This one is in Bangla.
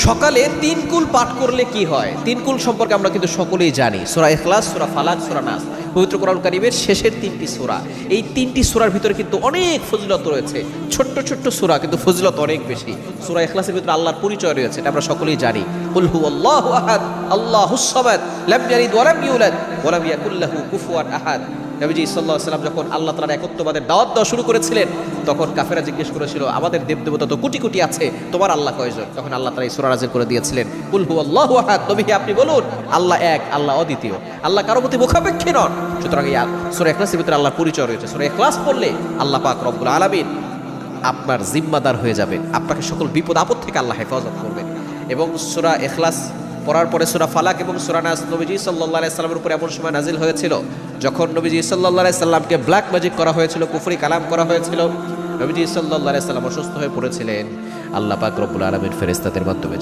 সকালে 3 কুল পাঠ করলে কি হয়? 3 কুল সম্পর্কে আমরা কিন্তু সকলেই জানি। সূরা ইখলাস, সূরা ফালাক, সূরা নাস, পবিত্র কোরআন কারীমের শেষের 3টি সূরা। এই 3টি সূরার ভিতরে কিন্তু অনেক ফজিলত রয়েছে। ছোট্ট ছোট্ট সূরা, কিন্তু ফজিলত অনেক বেশি। সূরা ইখলাসের ভিতরে আল্লাহর পরিচয় রয়েছে, এটা আমরা সকলেই জানি। কুল হুয়াল্লাহু আহাদ, আল্লাহুস সামাদ, লাম ইয়ালিদ ওয়া লাম ইউলাদ ওয়া লাম ইয়াকুল লাহু কুফুয়ান আহাদ। নবীজি সাল্লাল্লাহু আলাইহি ওয়াসাল্লাম যখন আল্লাহ তাআলার একত্ববাদের দাওয়াত দেওয়া শুরু করেছিলেন, তখন কাফেররা জিজ্ঞেস করেছিল, আমাদের দেবদেবতা তো কোটি কোটি আছে, তোমার আল্লাহ কয়জন? তখন আল্লাহ তাআলা এই সূরা নাযিল করে দিয়েছিলেন, কুল হুয়াল্লাহু আহাদ। নবী আপনি বলুন, আল্লাহ এক, আল্লাহ অদ্বিতীয়, আল্লাহ কারো প্রতি মুখাপেক্ষী নন। সুতরাং এই সূরা ইখলাসের ভিতরে আল্লাহর পরিচয় রয়েছে। সূরা ইখলাস পড়লে আল্লাহ পাক রব্বুল আলামিন আপনার জিম্মাদার হয়ে যাবেন, আপনাকে সকল বিপদ আপদ থেকে আল্লাহ হেফাজত করবেন। এবং সূরা ইখলাস পড়ার পরে সূরা ফালাক এবং সূরা নাস নবীজি সাল্লাল্লাহু আলাইহি সাল্লামের উপর এমন সময় নাজিল হয়েছিল যখন নবীজি সাল্লাল্লাহু আলাইহি সাল্লামকে ব্ল্যাক ম্যাজিক করা হয়েছিল, কুফরি কালাম করা হয়েছিল। নবীজি সাল্লাল্লাহু আলাইহি সাল্লাম অসুস্থ হয়ে পড়েছিলেন। আল্লাহ পাক রব্বুল আলামিন ফেরেশতাদের মাধ্যমে